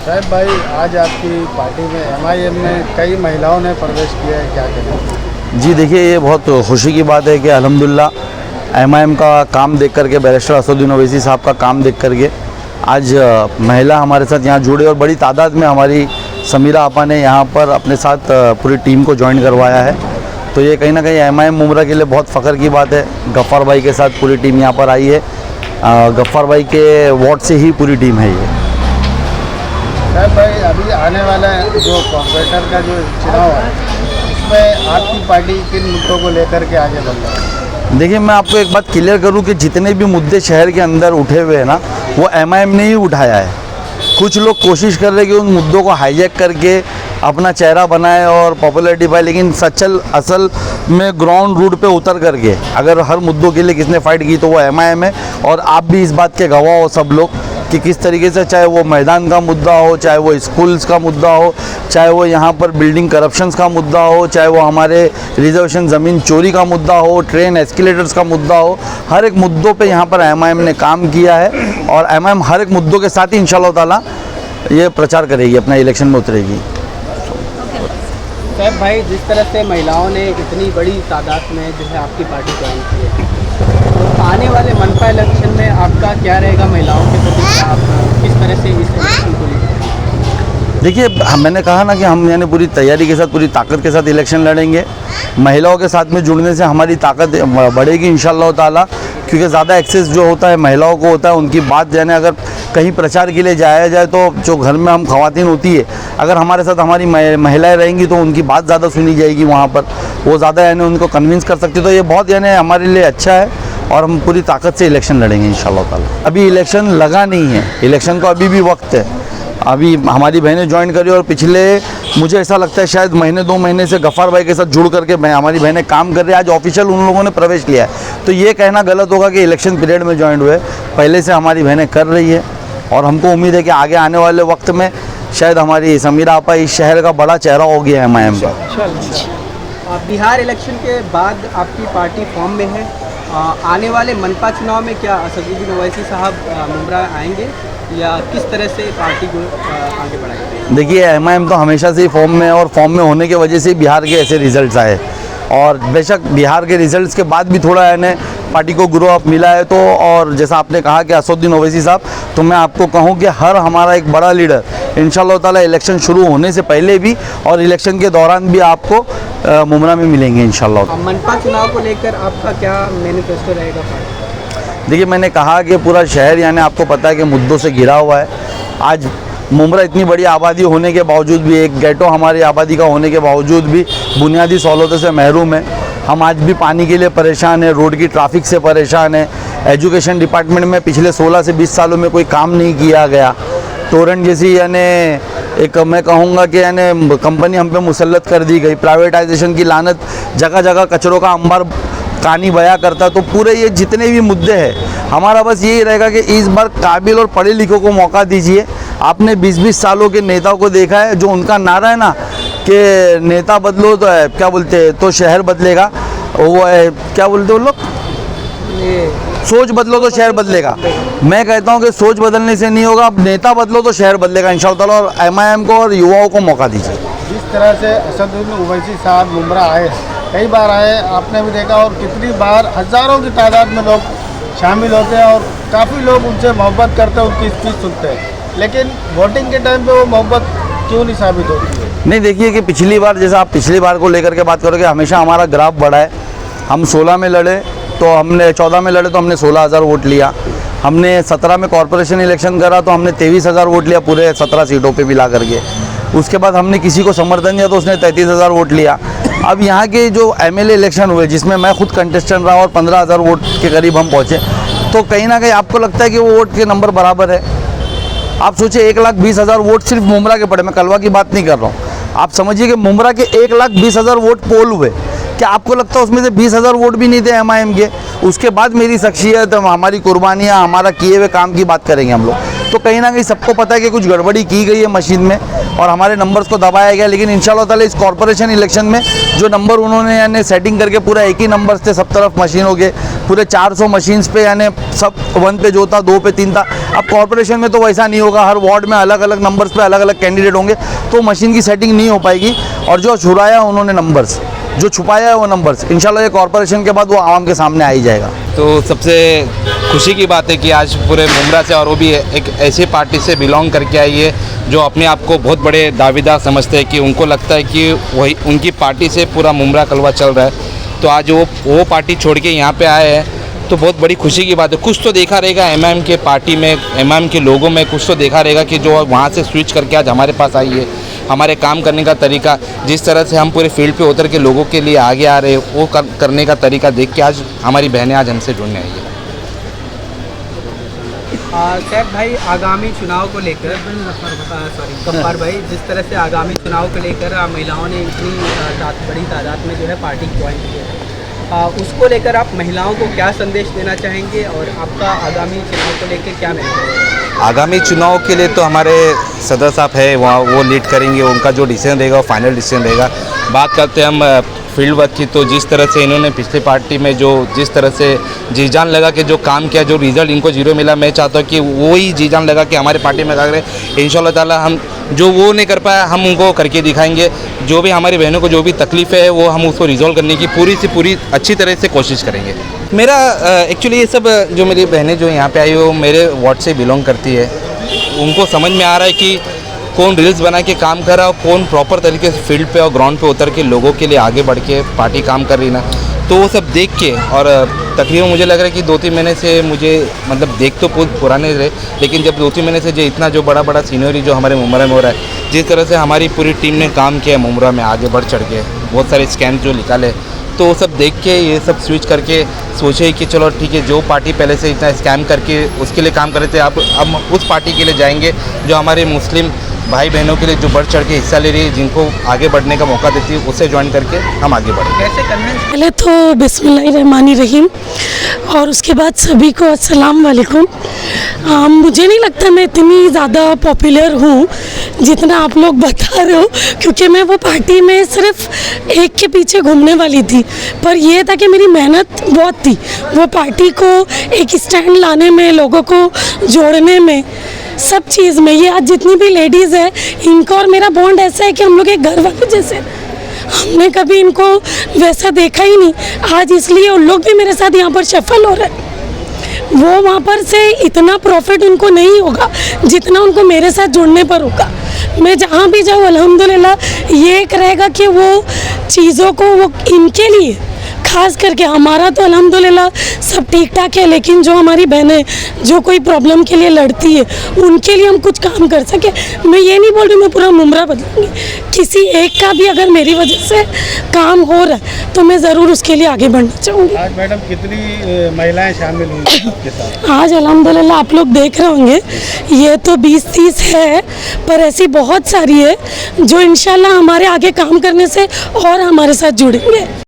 साहब भाई, आज आपकी पार्टी में एमआईएम में कई महिलाओं ने प्रवेश किया है, क्या कहें? जी देखिए, ये बहुत खुशी की बात है कि अल्हम्दुलिल्लाह एमआईएम का काम देख करके, बैरिस्टर असदुद्दीन ओवैसी साहब का काम देख करके आज महिला हमारे साथ यहाँ जुड़े और बड़ी तादाद में हमारी समीरा आपा ने यहाँ पर अपने साथ पूरी टीम को ज्वाइन करवाया है। तो ये कहीं ना कहीं एमआईएम मुमरा के लिए बहुत फ़ख्र की बात है। गफ़्फ़ार भाई के साथ पूरी टीम यहाँ पर आई है। गफ़्फ़ार भाई के वार्ड से ही पूरी टीम है ये। साहब भाई, अभी आने वाला जो कॉर्पोरेटर का जो चुनाव है, उसमें आपकी पार्टी किन मुद्दों को लेकर के आगे बढ़ रही है? देखिए, मैं आपको एक बात क्लियर करूं कि जितने भी मुद्दे शहर के अंदर उठे हुए हैं ना, वो एमआईएम ने ही उठाया है। कुछ लोग कोशिश कर रहे हैं कि उन मुद्दों को हाईजैक करके अपना चेहरा बनाए और पॉपुलैरिटी पाए, लेकिन असल में ग्राउंड रूट पे उतर करके अगर हर मुद्दों के लिए किसने फाइट की तो वो एमआईएम है। और आप भी इस बात के गवाह हो सब लोग कि किस तरीके से, चाहे वो मैदान का मुद्दा हो, चाहे वो स्कूल्स का मुद्दा हो, चाहे वो यहाँ पर बिल्डिंग करप्शंस का मुद्दा हो, चाहे वो हमारे रिजर्वेशन ज़मीन चोरी का मुद्दा हो, ट्रेन एस्केलेटर्स का मुद्दा हो, हर एक मुद्दों पे यहाँ पर एमआईएम ने काम किया है। और एमआईएम हर एक मुद्दों के साथ ही इंशाअल्लाह ताला ये प्रचार करेगी, अपना इलेक्शन में उतरेगी। साहब भाई, जिस तरह से महिलाओं ने इतनी बड़ी तादाद में जो है आपकी पार्टी ज्वाइन की है, तो आने वाले मनपा इलेक्शन में आपका क्या रहेगा महिलाओं के प्रति? आप किस तरह से इस इलेक्शन को लेकर? देखिए, मैंने कहा ना कि हम यानी पूरी तैयारी के साथ, पूरी ताकत के साथ इलेक्शन लड़ेंगे। महिलाओं के साथ में जुड़ने से हमारी ताकत बढ़ेगी इंशाअल्लाह ताला, क्योंकि ज़्यादा एक्सेस जो होता है महिलाओं को होता है। उनकी बात यानी अगर कहीं प्रचार के लिए जाया जाए तो जो घर में हम ख़वातीन होती है, अगर हमारे साथ हमारी महिलाएं रहेंगी तो उनकी बात ज़्यादा सुनी जाएगी वहाँ पर, वो ज़्यादा यानी उनको कन्विंस कर सकती है। तो ये बहुत यानी हमारे लिए अच्छा है और हम पूरी ताकत से इलेक्शन लड़ेंगे इंशाअल्लाह ताला। अभी इलेक्शन लगा नहीं है, इलेक्शन को अभी भी वक्त है। अभी हमारी बहनें ज्वाइन करी और पिछले, मुझे ऐसा लगता है शायद महीने 2 महीने से गफ़्फ़ार भाई के साथ जुड़ करके हमारी बहनें काम कर रही है। आज ऑफिशियल उन लोगों ने प्रवेश लिया है। तो ये कहना गलत होगा कि इलेक्शन पीरियड में ज्वाइन हुए, पहले से हमारी बहनें कर रही है। और हमको उम्मीद है कि आगे आने वाले वक्त में शायद हमारी समीरा आपा इस शहर का बड़ा चेहरा हो गया है एमआईएम का। बिहार इलेक्शन के बाद आपकी पार्टी फॉर्म में है। आने वाले मनपा चुनाव में क्या असदुद्दीन ओवैसी साहब मुमरा आएंगे या किस तरह से पार्टी को आगे बढ़ाएंगे? देखिए, एमआईएम तो हमेशा से ही फॉर्म में है और फॉर्म में होने की वजह से बिहार के ऐसे रिजल्ट्स आए। और बेशक बिहार के रिजल्ट्स के बाद भी थोड़ा यानी पार्टी को ग्रो अप मिला है। तो और जैसा आपने कहा कि असदुद्दीन ओवैसी साहब, तो मैं आपको कहूं कि हर हमारा एक बड़ा लीडर इंशाअल्लाह ताला इलेक्शन शुरू होने से पहले भी और इलेक्शन के दौरान भी आपको मुमरा में मिलेंगे इंशाअल्लाह। मनपा चुनाव को लेकर आपका क्या मैनिफेस्टो रहेगा? देखिए, मैंने कहा कि पूरा शहर यानी आपको पता है कि मुद्दों से घिरा हुआ है। आज मुमरा इतनी बड़ी आबादी होने के बावजूद भी, एक गेटो हमारी आबादी का होने के बावजूद भी बुनियादी सहूलतों से महरूम है। हम आज भी पानी के लिए परेशान हैं, रोड की ट्रैफिक से परेशान है। एजुकेशन डिपार्टमेंट में पिछले 16 से 20 सालों में कोई काम नहीं किया गया। टोरेंट जैसी यानी एक मैं कहूँगा कि यानी कंपनी हम पे मुसल्लत कर दी गई। प्राइवेटाइजेशन की लानत, जगह जगह कचरों का अंबार कहानी बयां करता। तो पूरे ये जितने भी मुद्दे हैं, हमारा बस यही रहेगा कि इस बार काबिल और पढ़े लिखों को मौका दीजिए। आपने 20-20 सालों के नेताओं को देखा है, जो उनका नारा है ना कि नेता बदलो तो क्या बोलते हैं, तो शहर बदलेगा, वो है क्या बोलते हैं वो लोग, सोच बदलो तो शहर बदलेगा। मैं कहता हूं कि सोच बदलने से नहीं होगा, अब नेता बदलो तो शहर बदलेगा इंशाअल्लाह ताला। और एमआईएम को और युवाओं को मौका दीजिए। जिस तरह से असदुद्दीन ओवैसी साहब मुमरा आए, कई बार आए, आपने भी देखा, और कितनी बार हज़ारों की तादाद में लोग शामिल होते हैं और काफ़ी लोग उनसे मोहब्बत करते हैं, उनकी स्पीच सुनते हैं। लेकिन वोटिंग के टाइम पे वो मोहब्बत क्यों नहीं साबित होती है? नहीं, देखिए कि पिछली बार, जैसा आप पिछली बार को लेकर के बात करोगे, हमेशा हमारा ग्राफ बढ़ा है। हम 16 में लड़े तो हमने 14 में लड़े तो हमने 16,000 वोट लिया। हमने 17 में कॉरपोरेशन इलेक्शन करा तो हमने 23,000 वोट लिया पूरे 17 सीटों पे मिला करके। उसके बाद हमने किसी को समर्थन दिया तो उसने 33,000 वोट लिया। अब यहाँ के जो एमएलए इलेक्शन हुए, जिसमें मैं खुद कंटेस्टेंट रहा और 15,000 वोट के करीब हम पहुँचे, तो कहीं ना कहीं आपको लगता है कि वो वोट के नंबर बराबर है। आप सोचिए, 1,20,000 वोट सिर्फ मुमरा के पड़े, मैं कलवा की बात नहीं कर रहा हूँ। आप समझिए कि मुमरा के 1,20,000 वोट पोल हुए। क्या आपको लगता है उसमें से 20,000 वोट भी नहीं थे MIM के? उसके बाद मेरी शख्सियत, हमारी कुर्बानियाँ, हमारा किए हुए काम की बात करेंगे हम लोग। तो कहीं ना कहीं सबको पता है कि कुछ गड़बड़ी की गई है मशीन में और हमारे नंबर्स को दबाया गया। लेकिन इंशाल्लाह ताला इस कॉर्पोरेशन इलेक्शन में जो नंबर उन्होंने यानी सेटिंग करके पूरा एक ही नंबर्स थे, सब तरफ मशीनों के पूरे 400 मशीन्स पे, यानी सब 1 पे जो था 2 पे 3 था। अब कॉर्पोरेशन में तो वैसा नहीं होगा, हर वार्ड में अलग अलग नंबर्स पे अलग अलग कैंडिडेट होंगे, तो मशीन की सेटिंग नहीं हो पाएगी। और जो छुड़ाया उन्होंने नंबर्स, जो छुपाया है वो नंबर्स, इंशाल्लाह ये कॉर्पोरेशन के बाद वो आवाम के सामने आ ही जाएगा। तो सबसे खुशी की बात है कि आज पूरे मुमरा से, और वो भी एक ऐसी पार्टी से बिलोंग करके आई है जो अपने आप को बहुत बड़े दावेदार समझते हैं, कि उनको लगता है कि वही उनकी पार्टी से पूरा मुमरा कलवा चल रहा है। तो आज वो पार्टी छोड़ के यहाँ पे आए हैं, तो बहुत बड़ी खुशी की बात है। कुछ तो देखा रहेगा MIM के पार्टी में, MIM के लोगों में कुछ तो देखा रहेगा कि जो वहाँ से स्विच करके आज हमारे पास आई है। हमारे काम करने का तरीका, जिस तरह से हम पूरे फील्ड पे उतर के लोगों के लिए आगे आ रहे हैं, वो करने का तरीका देख के आज हमारी बहनें आज हमसे जुड़ने आई है। सैफ भाई, आगामी चुनाव को लेकर गफ्फार भाई, जिस तरह से आगामी चुनाव को लेकर महिलाओं ने इतनी बड़ी तादाद में जो है पार्टी ज्वाइन की है, उसको लेकर आप महिलाओं को क्या संदेश देना चाहेंगे और आपका आगामी चुनाव को लेकर क्या मैसेज है? आगामी चुनाव के लिए तो हमारे सदर साहब है वहाँ, वो लीड करेंगे, उनका जो डिसीजन रहेगा वो फाइनल डिसीजन रहेगा। बात करते हैं हम फील्ड वर्क की, तो जिस तरह से इन्होंने पिछली पार्टी में जो जिस तरह से जी जान लगा के जो काम किया, जो रिज़ल्ट इनको 0 मिला, मैं चाहता हूँ कि वो ही जी जान लगा कि हमारे पार्टी में करें। इंशाल्लाह ताला हम जो वो नहीं कर पाया हम उनको करके दिखाएंगे। जो भी हमारी बहनों को जो भी तकलीफ़ है वो हम उसको रिजॉल्व करने की पूरी से पूरी अच्छी तरह से कोशिश करेंगे। मेरा एक्चुअली ये सब जो मेरी बहनें जो यहाँ पे आई वो मेरे वार्ड से बिलोंग करती है। उनको समझ में आ रहा है कि कौन रील्स बना के काम कर रहा है और कौन प्रॉपर तरीके से फील्ड पे और ग्राउंड पे उतर के लोगों के लिए आगे बढ़ के पार्टी काम कर रही ना, तो वो सब देख के, और तकरीबन मुझे लग रहा है कि 2-3 महीने से मुझे मतलब देख तो बहुत पुराने रहे, लेकिन जब 2-3 महीने से जो इतना जो बड़ा सीनियरी जो हमारे मुमरा में हो रहा है, जिस तरह से हमारी पूरी टीम ने काम किया मुमरा में आगे बढ़ चढ़ के, बहुत सारे स्कैम जो निकाले, तो वो सब देख के ये सब स्विच करके सोचे कि चलो ठीक है, जो पार्टी पहले से इतना स्कैम करके उसके लिए काम कर रहे थे, अब हम उस पार्टी के लिए जाएंगे जो हमारे मुस्लिम भाई बहनों के लिए जो बढ़ चढ़ के हिस्सा ले रही है, जिनको आगे बढ़ने का मौका देती है, उससे ज्वाइन करके हम आगे बढ़ेंगे। कैसे कन्विंस? पहले तो बिस्मिल्लाहिर्रहमानिर्रहीम और उसके बाद सभी को अस्सलाम वालेकुम। मुझे नहीं लगता मैं इतनी ज़्यादा पॉपुलर हूँ जितना आप लोग बता रहे हो, क्योंकि मैं वो पार्टी में सिर्फ एक के पीछे घूमने वाली थी, पर यह था कि मेरी मेहनत बहुत थी वो पार्टी को एक स्टैंड लाने में, लोगों को जोड़ने में, सब चीज़ में। ये आज जितनी भी लेडीज़ है, इनका और मेरा बॉन्ड ऐसा है कि हम लोग एक घर वाले जैसे, हमने कभी इनको वैसा देखा ही नहीं। आज इसलिए उन लोग भी मेरे साथ यहाँ पर शफल हो रहे हैं। वो वहाँ पर से इतना प्रॉफिट उनको नहीं होगा जितना उनको मेरे साथ जुड़ने पर होगा। मैं जहाँ भी जाऊँ अल्हम्दुलिल्लाह ये एक रहेगा कि वो चीज़ों को वो इनके लिए खास करके, हमारा तो अल्हम्दुलिल्लाह सब ठीक ठाक है, लेकिन जो हमारी बहनें जो कोई प्रॉब्लम के लिए लड़ती है उनके लिए हम कुछ काम कर सके। मैं ये नहीं बोल रही मैं पूरा मुमरा बदलूँगी, किसी एक का भी अगर मेरी वजह से काम हो रहा है तो मैं ज़रूर उसके लिए आगे बढ़ना चाहूँगी। आज मैडम कितनी महिलाएं शामिल हुई आपके साथ? आज अल्हम्दुलिल्लाह आप लोग देख रहे होंगे ये तो 20-30 है, पर ऐसी बहुत सारी है जो इंशाल्लाह हमारे आगे काम करने से और हमारे साथ जुड़ेंगे।